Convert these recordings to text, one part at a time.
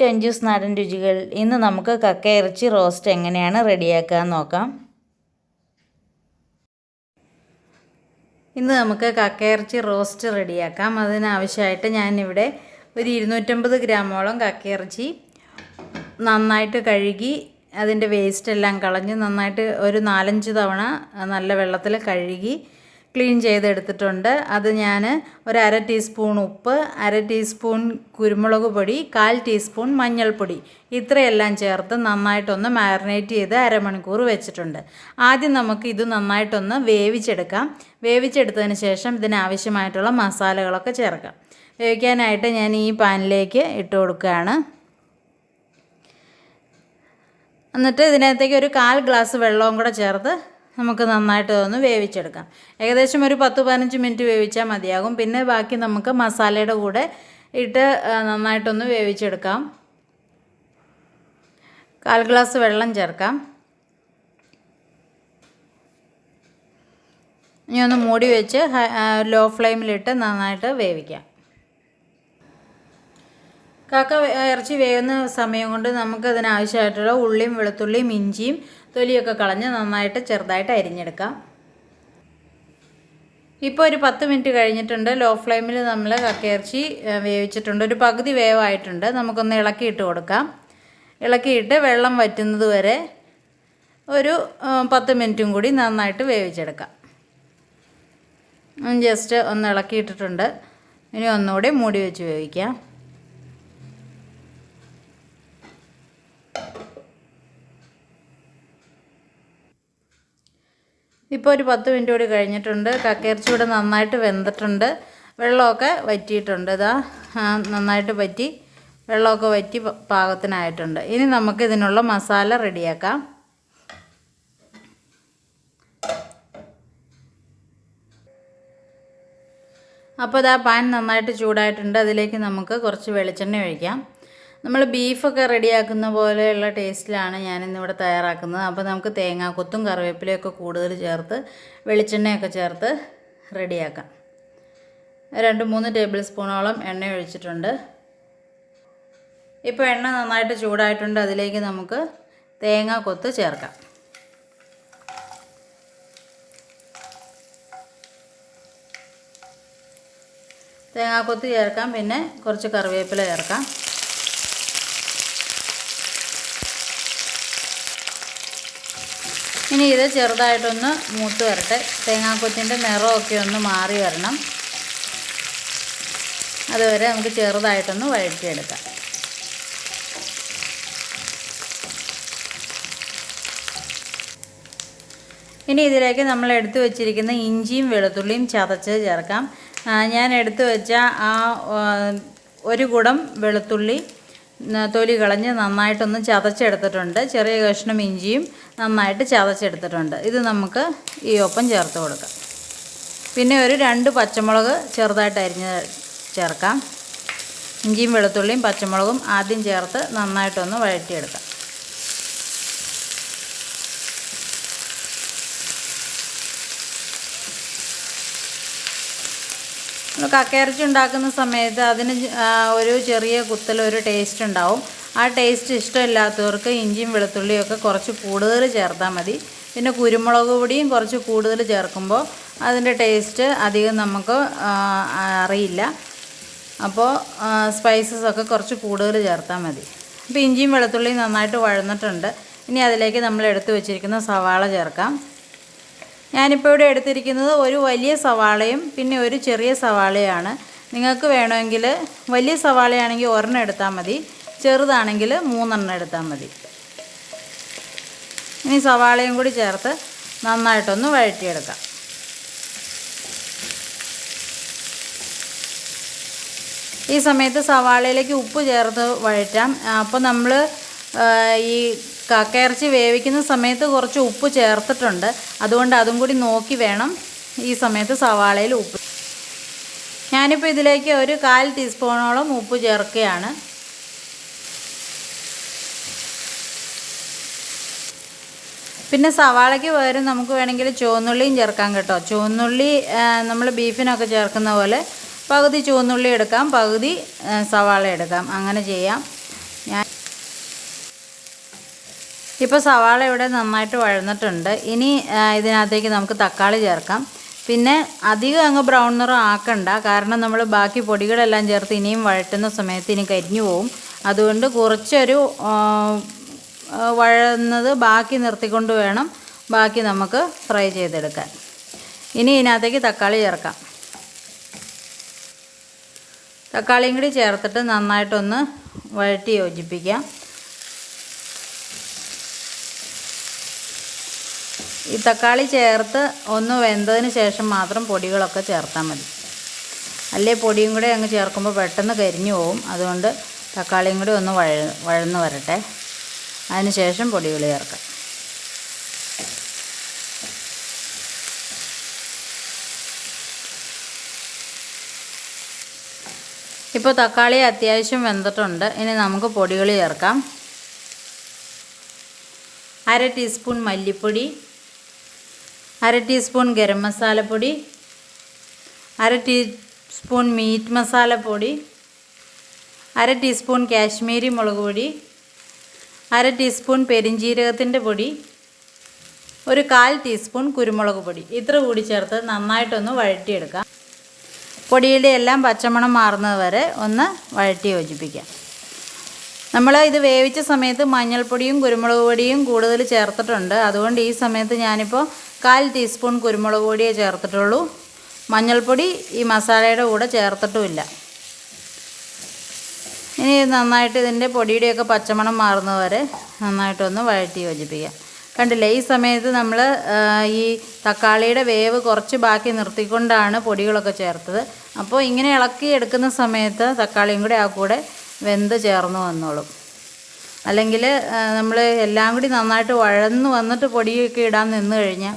To Anju's നാടൻ രുചികൾ. ഇന്ന് നമുക്ക് കക്കയിറച്ചി റോസ്റ്റ് എങ്ങനെയാണ് റെഡിയാക്കുക നോക്കാം. ഇന്ന് നമുക്ക് കക്കയിറച്ചി റോസ്റ്റ് റെഡിയാക്കാം. അതിനാവശ്യമായിട്ട് ഞാനിവിടെ ഒരു 250 ഗ്രാമോളം കക്കയിറച്ചി നന്നായിട്ട് കഴുകി അതിൻ്റെ വേസ്റ്റെല്ലാം കളഞ്ഞ് നന്നായിട്ട് ഒരു 4-5 തവണ നല്ല വെള്ളത്തിൽ കഴുകി ക്ലീൻ ചെയ്തെടുത്തിട്ടുണ്ട്. അത് ഞാൻ ഒരു 1/2 ടീസ്പൂൺ ഉപ്പ്, 1/2 ടീസ്പൂൺ കുരുമുളക് പൊടി, 1/4 ടീസ്പൂൺ മഞ്ഞൾപ്പൊടി ഇത്രയെല്ലാം ചേർത്ത് നന്നായിട്ടൊന്ന് മാരിനേറ്റ് ചെയ്ത് അരമണിക്കൂർ വെച്ചിട്ടുണ്ട്. ആദ്യം നമുക്ക് ഇത് നന്നായിട്ടൊന്ന് വേവിച്ചെടുക്കാം. വേവിച്ചെടുത്തതിന് ശേഷം ഇതിനാവശ്യമായിട്ടുള്ള മസാലകളൊക്കെ ചേർക്കാം. വേവിക്കാനായിട്ട് ഞാൻ ഈ പാനിലേക്ക് ഇട്ട് കൊടുക്കുകയാണ്. എന്നിട്ട് ഇതിനകത്തേക്ക് ഒരു 1/4 ഗ്ലാസ് വെള്ളവും കൂടെ ചേർത്ത് നമുക്ക് നന്നായിട്ട് ഒന്ന് വേവിച്ചെടുക്കാം. ഏകദേശം ഒരു 10-15 മിനിറ്റ് വേവിച്ചാൽ മതിയാകും. പിന്നെ ബാക്കി നമുക്ക് മസാലയുടെ കൂടെ ഇട്ട് നന്നായിട്ടൊന്ന് വേവിച്ചെടുക്കാം. 1/4 ഗ്ലാസ് വെള്ളം ചേർക്കാം. ഇനി ഒന്ന് മൂടി വെച്ച് ലോ ഫ്ലെയിമിലിട്ട് നന്നായിട്ട് വേവിക്കാം. കക്ക ഇറച്ചി വേവുന്ന സമയം കൊണ്ട് നമുക്ക് അതിനാവശ്യമായിട്ടുള്ള ഉള്ളിയും വെളുത്തുള്ളിയും ഇഞ്ചിയും തൊലിയൊക്കെ കളഞ്ഞ് നന്നായിട്ട് ചെറുതായിട്ട് അരിഞ്ഞെടുക്കാം. ഇപ്പോൾ ഒരു 10 മിനിറ്റ് കഴിഞ്ഞിട്ടുണ്ട്. ലോ ഫ്ലെയിമിൽ നമ്മൾ കക്കയിറച്ചി വേവിച്ചിട്ടുണ്ട്. ഒരു പകുതി വേവായിട്ടുണ്ട്. നമുക്കൊന്ന് ഇളക്കിയിട്ട് കൊടുക്കാം. ഇളക്കിയിട്ട് വെള്ളം വറ്റുന്നത് വരെ ഒരു 10 മിനിറ്റും കൂടി നന്നായിട്ട് വേവിച്ചെടുക്കാം. ജസ്റ്റ് ഒന്ന് ഇളക്കിയിട്ടിട്ടുണ്ട്. ഇനി ഒന്നുകൂടി മൂടി വെച്ച് വേവിക്കാം. ഇപ്പോൾ ഒരു 10 മിനിറ്റ് കൂടി കഴിഞ്ഞിട്ടുണ്ട്. കക്കയിറച്ചി ഇവിടെ നന്നായിട്ട് വെന്തിട്ടുണ്ട്. വെള്ളമൊക്കെ വറ്റിയിട്ടുണ്ട്. ഇതാ നന്നായിട്ട് വറ്റി വെള്ളമൊക്കെ വറ്റി പാകത്തിനായിട്ടുണ്ട്. ഇനി നമുക്ക് ഇതിനുള്ള മസാല റെഡിയാക്കാം. അപ്പോൾ ഇതാ പാൻ നന്നായിട്ട് ചൂടായിട്ടുണ്ട്. അതിലേക്ക് നമുക്ക് കുറച്ച് വെളിച്ചെണ്ണ ഒഴിക്കാം. നമ്മൾ ബീഫൊക്കെ റെഡിയാക്കുന്ന പോലെയുള്ള ടേസ്റ്റിലാണ് ഞാനിന്നിവിടെ തയ്യാറാക്കുന്നത്. അപ്പോൾ നമുക്ക് തേങ്ങാക്കൊത്തും കറിവേപ്പിലയൊക്കെ കൂടുതൽ ചേർത്ത് വെളിച്ചെണ്ണയൊക്കെ ചേർത്ത് റെഡിയാക്കാം. 2-3 ടേബിൾ സ്പൂണോളം എണ്ണ ഒഴിച്ചിട്ടുണ്ട്. ഇപ്പോൾ എണ്ണ നന്നായിട്ട് ചൂടായിട്ടുണ്ട്. അതിലേക്ക് നമുക്ക് തേങ്ങാക്കൊത്ത് ചേർക്കാം. തേങ്ങാക്കൊത്ത് ചേർക്കാം. പിന്നെ കുറച്ച് കറിവേപ്പില ചേർക്കാം. ഇനി ഇത് ചെറുതായിട്ടൊന്ന് മൂത്ത് വരട്ടെ. തേങ്ങാക്കൊത്തിൻ്റെ നിറമൊക്കെ ഒന്ന് മാറി വരണം. അതുവരെ നമുക്ക് ചെറുതായിട്ടൊന്ന് വഴറ്റിയെടുക്കാം. ഇനി ഇതിലേക്ക് നമ്മൾ എടുത്തു വച്ചിരിക്കുന്ന ഇഞ്ചിയും വെളുത്തുള്ളിയും ചതച്ച് ചേർക്കാം. ഞാൻ എടുത്തു വെച്ച ആ 1 കുടം വെളുത്തുള്ളി തൊലി കളഞ്ഞ് നന്നായിട്ടൊന്ന് ചതച്ചെടുത്തിട്ടുണ്ട്. ചെറിയ കഷ്ണം ഇഞ്ചിയും നന്നായിട്ട് ചതച്ചെടുത്തിട്ടുണ്ട്. ഇത് നമുക്ക് ഈ ഒപ്പം ചേർത്ത് കൊടുക്കാം. പിന്നെ ഒരു 2 പച്ചമുളക് ചെറുതായിട്ട് അരിഞ്ഞ് ചേർക്കാം. ഇഞ്ചിയും വെളുത്തുള്ളിയും പച്ചമുളകും ആദ്യം ചേർത്ത് നന്നായിട്ടൊന്ന് വഴറ്റിയെടുക്കാം. കക്കയിറച്ചി ഉണ്ടാക്കുന്ന സമയത്ത് അതിന് ഒരു ചെറിയ കുത്തലൊരു ടേസ്റ്റ് ഉണ്ടാവും. ആ ടേസ്റ്റ് ഇഷ്ടമില്ലാത്തവർക്ക് ഇഞ്ചിയും വെളുത്തുള്ളിയൊക്കെ കുറച്ച് കൂടുതൽ ചേർത്താൽ മതി. പിന്നെ കുരുമുളക് പൊടിയും കുറച്ച് കൂടുതൽ ചേർക്കുമ്പോൾ അതിൻ്റെ ടേസ്റ്റ് അധികം നമുക്ക് അറിയില്ല. അപ്പോൾ സ്പൈസസൊക്കെ കുറച്ച് കൂടുതൽ ചേർത്താൽ മതി. അപ്പോൾ ഇഞ്ചിയും വെളുത്തുള്ളിയും നന്നായിട്ട് വഴന്നിട്ടുണ്ട്. ഇനി അതിലേക്ക് നമ്മൾ എടുത്തു വെച്ചിരിക്കുന്ന സവാള ചേർക്കാം. ഞാനിപ്പോൾ ഇവിടെ എടുത്തിരിക്കുന്നത് ഒരു വലിയ സവാളയും പിന്നെ ഒരു ചെറിയ സവാളയാണ്. നിങ്ങൾക്ക് വേണമെങ്കിൽ വലിയ സവാളയാണെങ്കിൽ 1 എടുത്താൽ മതി, ചെറുതാണെങ്കിൽ 3 എടുത്താൽ മതി. ഇനി സവാളയും കൂടി ചേർത്ത് നന്നായിട്ടൊന്ന് വഴറ്റിയെടുക്കാം. ഈ സമയത്ത് സവാളയിലേക്ക് ഉപ്പ് ചേർത്ത് വഴറ്റാം. അപ്പോൾ നമ്മൾ ഈ കക്കയിറച്ചി വേവിക്കുന്ന സമയത്ത് കുറച്ച് ഉപ്പ് ചേർത്തിട്ടുണ്ട്. അതുകൊണ്ട് അതും കൂടി നോക്കി വേണം ഈ സമയത്ത് സവാളയിൽ ഉപ്പ്. ഞാനിപ്പോൾ ഇതിലേക്ക് ഒരു 1/4 ടീസ്പൂണോളം ഉപ്പ് ചേർക്കുകയാണ്. പിന്നെ സവാളയ്ക്ക് പകരം നമുക്ക് വേണമെങ്കിൽ ചുവന്നുള്ളിയും ചേർക്കാം കേട്ടോ. ചുവന്നുള്ളി നമ്മൾ ബീഫിനൊക്കെ ചേർക്കുന്ന പോലെ പകുതി ചുവന്നുള്ളി എടുക്കാം, പകുതി സവാള എടുക്കാം, അങ്ങനെ ചെയ്യാം. ഇപ്പോൾ സവാള ഇവിടെ നന്നായിട്ട് വഴന്നിട്ടുണ്ട്. ഇനി ഇതിനകത്തേക്ക് നമുക്ക് തക്കാളി ചേർക്കാം. പിന്നെ അധികം അങ്ങ് ബ്രൗൺ നിറം ആക്കണ്ട, കാരണം നമ്മൾ ബാക്കി പൊടികളെല്ലാം ചേർത്ത് ഇനിയും വഴറ്റുന്ന സമയത്ത് ഇനി കരിഞ്ഞു പോവും. അതുകൊണ്ട് കുറച്ചൊരു വഴന്നത് ബാക്കി നിർത്തിക്കൊണ്ട് വേണം ബാക്കി നമുക്ക് ഫ്രൈ ചെയ്തെടുക്കാൻ. ഇനി ഇതിനകത്തേക്ക് തക്കാളി ചേർക്കാം. തക്കാളിയും കൂടി ചേർത്തിട്ട് നന്നായിട്ടൊന്ന് വഴറ്റി യോജിപ്പിക്കാം. ഈ തക്കാളി ചേർത്ത് ഒന്ന് വെന്തതിന് ശേഷം മാത്രം പൊടികളൊക്കെ ചേർത്താൽ മതി. അല്ലേ പൊടിയും കൂടെ അങ്ങ് ചേർക്കുമ്പോൾ പെട്ടെന്ന് കരിഞ്ഞു പോവും. അതുകൊണ്ട് തക്കാളിയും കൂടി ഒന്ന് വഴന്ന് വരട്ടെ, അതിന് ശേഷം പൊടികൾ ചേർക്കാം. ഇപ്പോൾ തക്കാളി അത്യാവശ്യം വെന്തിട്ടുണ്ട്. ഇനി നമുക്ക് പൊടികൾ ചേർക്കാം. 1/2 ടീസ്പൂൺ മല്ലിപ്പൊടി, 1/2 ടീസ്പൂൺ ഗരം മസാലപ്പൊടി, 1/2 ടീസ്പൂൺ മീറ്റ് മസാലപ്പൊടി, 1/2 ടീസ്പൂൺ കാശ്മീരി മുളക് പൊടി, 1/2 ടീസ്പൂൺ പെരിഞ്ജീരകത്തിൻ്റെ പൊടി, 1/4 ടീസ്പൂൺ കുരുമുളക് പൊടി. ഇത്ര കൂടി ചേർത്ത് നന്നായിട്ടൊന്ന് വഴറ്റിയെടുക്കാം. പൊടിയുടെ എല്ലാം പച്ചമണം മാറുന്നത് വരെ ഒന്ന് വഴറ്റി യോജിപ്പിക്കാം. നമ്മൾ ഇത് വേവിച്ച സമയത്ത് മഞ്ഞൾപ്പൊടിയും കുരുമുളക് പൊടിയും കൂടുതൽ ചേർത്തിട്ടുണ്ട്. അതുകൊണ്ട് ഈ സമയത്ത് ഞാനിപ്പോൾ 1/4 ടീസ്പൂൺ കുരുമുളക് പൊടിയേ ചേർത്തിട്ടുള്ളൂ. മഞ്ഞൾപ്പൊടി ഈ മസാലയുടെ കൂടെ ചേർത്തിട്ടുമില്ല. ഇനി നന്നായിട്ട് ഇതിൻ്റെ പൊടിയുടെയൊക്കെ പച്ചമണം മാറുന്നത് വരെ നന്നായിട്ടൊന്ന് വഴറ്റി യോജിപ്പിക്കാം. കണ്ടില്ലേ, ഈ സമയത്ത് നമ്മൾ ഈ തക്കാളിയുടെ വേവ് കുറച്ച് ബാക്കി നിർത്തിക്കൊണ്ടാണ് പൊടികളൊക്കെ ചേർത്തത്. അപ്പോൾ ഇങ്ങനെ ഇളക്കി എടുക്കുന്ന സമയത്ത് തക്കാളിയും കൂടെ ആ കൂടെ വെന്ത് ചേർന്ന് വന്നോളും. അല്ലെങ്കിൽ നമ്മൾ എല്ലാം കൂടി നന്നായിട്ട് വഴന്ന് വന്നിട്ട് പൊടിയൊക്കെ ഇടാൻ നിന്ന് കഴിഞ്ഞാൽ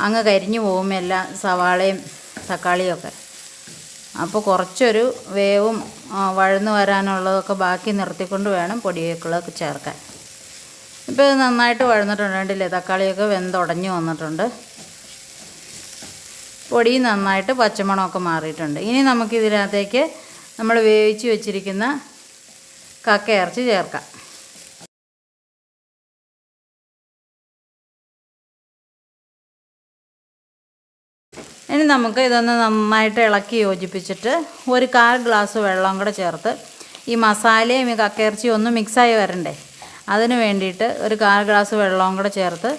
അങ്ങ് കരിഞ്ഞു പോകും എല്ലാം, സവാളയും തക്കാളിയൊക്കെ. അപ്പോൾ കുറച്ചൊരു വേവും വഴന്ന് വരാനുള്ളതൊക്കെ ബാക്കി നിർത്തിക്കൊണ്ട് വേണം പൊടിയൊക്കെ ചേർക്കാൻ. ഇപ്പോൾ ഇത് നന്നായിട്ട് വഴന്നിട്ടുണ്ട്. കണ്ടില്ലേ, തക്കാളിയൊക്കെ വെന്തുടഞ്ഞു വന്നിട്ടുണ്ട്. പൊടി നന്നായിട്ട് പച്ചമണമൊക്കെ മാറിയിട്ടുണ്ട്. ഇനി നമുക്കിതിനകത്തേക്ക് നമ്മൾ വേവിച്ച് വെച്ചിരിക്കുന്ന കക്ക ഇറച്ചി ചേർക്കാം. ഇനി നമുക്ക് ഇതൊന്ന് നന്നായിട്ട് ഇളക്കി യോജിപ്പിച്ചിട്ട് 1/4 ഗ്ലാസ് വെള്ളം കൂടെ ചേർത്ത് ഈ മസാലയും ഈ കക്കയിറച്ചിയും ഒന്ന് മിക്സായി വരണ്ടേ, അതിന് വേണ്ടിയിട്ട് 1/4 ഗ്ലാസ് വെള്ളവും കൂടെ ചേർത്ത്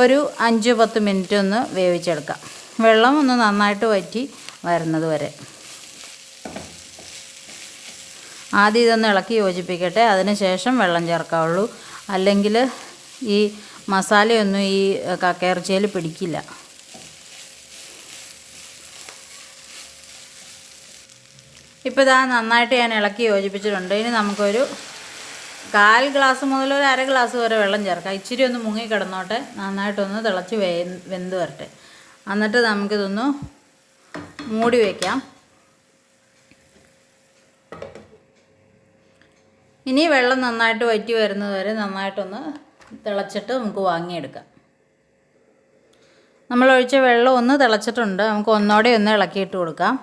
ഒരു 5-10 മിനിറ്റ് ഒന്ന് വേവിച്ചെടുക്കാം. വെള്ളം ഒന്ന് നന്നായിട്ട് വറ്റി വരുന്നത് വരെ. ആദ്യം ഇതൊന്ന് ഇളക്കി യോജിപ്പിക്കട്ടെ, അതിന് ശേഷം വെള്ളം ചേർക്കാവുള്ളൂ. അല്ലെങ്കിൽ ഈ മസാലയൊന്നും ഈ കക്കയിറച്ചിയിൽ പിടിക്കില്ല. ഇപ്പോൾ ഇതാ നന്നായിട്ട് ഞാൻ ഇളക്കി യോജിപ്പിച്ചിട്ടുണ്ട്. ഇനി നമുക്കൊരു 1/4 ഗ്ലാസ് മുതൽ ഒരു 1/2 ഗ്ലാസ് വരെ വെള്ളം ചേർക്കാം. ഇച്ചിരി ഒന്ന് മുങ്ങി കിടന്നോട്ടെ, നന്നായിട്ടൊന്ന് തിളച്ച് വെന്ത് വരട്ടെ. എന്നിട്ട് നമുക്കിതൊന്ന് മൂടി വയ്ക്കാം. ഇനി വെള്ളം നന്നായിട്ട് വറ്റി വരുന്നത് വരെ നന്നായിട്ടൊന്ന് തിളച്ചിട്ട് നമുക്ക് വാങ്ങിയെടുക്കാം. നമ്മളൊഴിച്ച വെള്ളം ഒന്ന് തിളച്ചിട്ടുണ്ട്. നമുക്ക് ഒന്നോടെ ഒന്ന് ഇളക്കിയിട്ട് കൊടുക്കാം.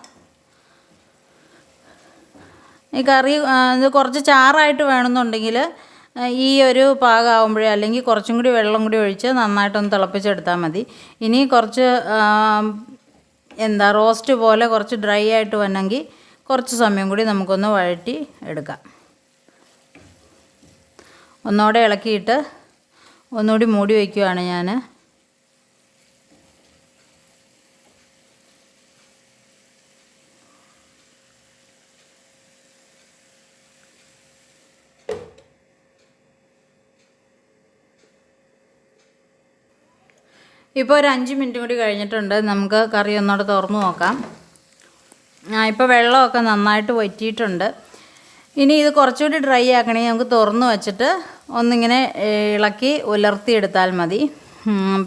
ഈ കറി ഇത് കുറച്ച് ചാറായിട്ട് വേണമെന്നുണ്ടെങ്കിൽ ഈ ഒരു പാകമാകുമ്പോഴേ, അല്ലെങ്കിൽ കുറച്ചും കൂടി വെള്ളം കൂടി ഒഴിച്ച് നന്നായിട്ടൊന്ന് തിളപ്പിച്ചെടുത്താൽ മതി. ഇനി കുറച്ച് റോസ്റ്റ് പോലെ കുറച്ച് ഡ്രൈ ആയിട്ട് വന്നെങ്കിൽ കുറച്ച് സമയം കൂടി നമുക്കൊന്ന് വഴറ്റി എടുക്കാം. ഒന്നോടെ ഇളക്കിയിട്ട് ഒന്നുകൂടി മൂടി വയ്ക്കുകയാണ് ഞാൻ. ഇപ്പോൾ ഒരു 5 മിനിറ്റ് കൂടി കഴിഞ്ഞിട്ടുണ്ട്. നമുക്ക് കറി ഒന്നുകൂടെ തുറന്ന് നോക്കാം. ഇപ്പോൾ വെള്ളമൊക്കെ നന്നായിട്ട് വറ്റിയിട്ടുണ്ട്. ഇനി ഇത് കുറച്ചുകൂടി ഡ്രൈ ആക്കണമെങ്കിൽ നമുക്ക് തുറന്ന് വെച്ചിട്ട് ഒന്നിങ്ങനെ ഇളക്കി ഉലർത്തിയെടുത്താൽ മതി.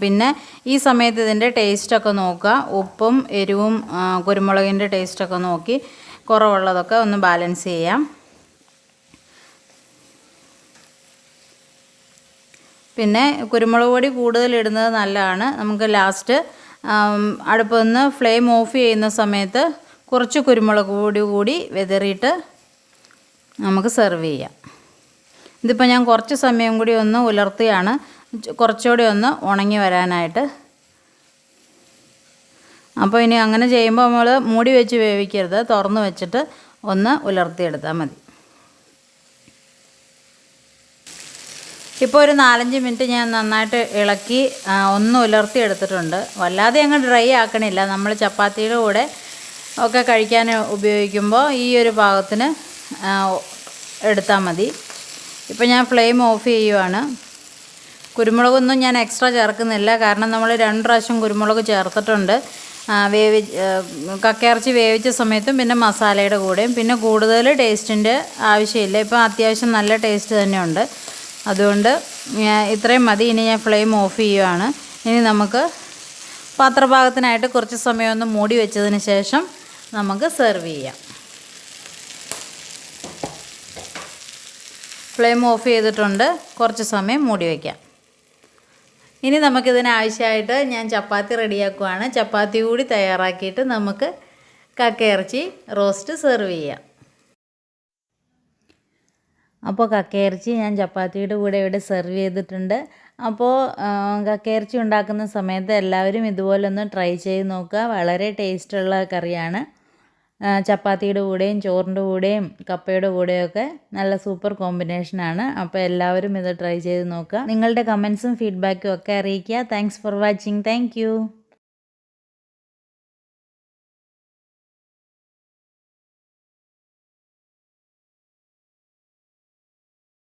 പിന്നെ ഈ സമയത്ത് ഇതിൻ്റെ ടേസ്റ്റൊക്കെ നോക്കുക. ഉപ്പും എരിവും കുരുമുളകിൻ്റെ ടേസ്റ്റൊക്കെ നോക്കി കുറവുള്ളതൊക്കെ ഒന്ന് ബാലൻസ് ചെയ്യാം. പിന്നെ കുരുമുളക് പൊടി കൂടുതൽ ഇടുന്നത് നല്ലതാണ്. നമുക്ക് ലാസ്റ്റ് അടുപ്പിൽ നിന്ന് ഫ്ലെയിം ഓഫ് ചെയ്യുന്ന സമയത്ത് കുറച്ച് കുരുമുളക് പൊടി കൂടി വിതറിയിട്ട് നമുക്ക് സെർവ് ചെയ്യാം. ഇതിപ്പോൾ ഞാൻ കുറച്ച് സമയം കൂടി ഒന്ന് ഉലർത്തുകയാണ്, കുറച്ചുകൂടി ഒന്ന് ഉണങ്ങി വരാനായിട്ട്. അപ്പോൾ ഇനി അങ്ങനെ ചെയ്യുമ്പോൾ നമ്മൾ മൂടി വെച്ച് വേവിക്കരുത്, തുറന്ന് വെച്ചിട്ട് ഒന്ന് ഉലർത്തിയെടുത്താൽ മതി. ഇപ്പോൾ ഒരു 4-5 മിനിറ്റ് ഞാൻ നന്നായിട്ട് ഇളക്കി ഒന്ന് ഉലർത്തിയെടുത്തിട്ടുണ്ട്. വല്ലാതെ അങ്ങ് ഡ്രൈ ആക്കണില്ല. നമ്മൾ ചപ്പാത്തിയുടെ കൂടെ ഒക്കെ കഴിക്കാൻ ഉപയോഗിക്കുമ്പോൾ ഈ ഒരു പാകത്തിന് എടുത്താൽ മതി. ഇപ്പോൾ ഞാൻ ഫ്ലെയിം ഓഫ് ചെയ്യുവാണ്. കുരുമുളകൊന്നും ഞാൻ എക്സ്ട്രാ ചേർക്കുന്നില്ല, കാരണം നമ്മൾ 2 പ്രാവശ്യം കുരുമുളക് ചേർത്തിട്ടുണ്ട്. കക്കയിറച്ചി വേവിച്ച സമയത്തും പിന്നെ മസാലയുടെ കൂടെയും. പിന്നെ കൂടുതൽ ടേസ്റ്റിൻ്റെ ആവശ്യമില്ല, ഇപ്പോൾ അത്യാവശ്യം നല്ല ടേസ്റ്റ് തന്നെയുണ്ട്. അതുകൊണ്ട് ഇത്രയും മതി. ഇനി ഞാൻ ഫ്ലെയിം ഓഫ് ചെയ്യുവാണ്. ഇനി നമുക്ക് പാത്രപാകത്തിനായിട്ട് കുറച്ച് സമയം ഒന്ന് മൂടി വെച്ചതിന് ശേഷം നമുക്ക് സെർവ് ചെയ്യാം. ഫ്ലെയിം ഓഫ് ചെയ്തിട്ടുണ്ട്, കുറച്ച് സമയം മൂടി വയ്ക്കാം. ഇനി നമുക്കിതിനാവശ്യമായിട്ട് ഞാൻ ചപ്പാത്തി റെഡിയാക്കുവാണ്. ചപ്പാത്തി കൂടി തയ്യാറാക്കിയിട്ട് നമുക്ക് കക്കയിറച്ചി റോസ്റ്റ് സെർവ് ചെയ്യാം. അപ്പോൾ കക്കയിറച്ചി ഞാൻ ചപ്പാത്തിയുടെ കൂടെ ഇവിടെ സെർവ് ചെയ്തിട്ടുണ്ട്. അപ്പോൾ കക്കയിറച്ചി ഉണ്ടാക്കുന്ന സമയത്ത് എല്ലാവരും ഇതുപോലൊന്ന് ട്രൈ ചെയ്ത് നോക്കുക. വളരെ ടേസ്റ്റുള്ള കറിയാണ്. ചപ്പാത്തിയുടെ കൂടെയും ചോറിൻ്റെ കൂടെയും കപ്പയുടെ കൂടെയൊക്കെ നല്ല സൂപ്പർ കോമ്പിനേഷനാണ്. അപ്പോൾ എല്ലാവരും ഇത് ട്രൈ ചെയ്ത് നോക്കുക. നിങ്ങളുടെ കമൻസും ഫീഡ്ബാക്കും ഒക്കെ അറിയിക്കുക. Thanks for watching. Thank you.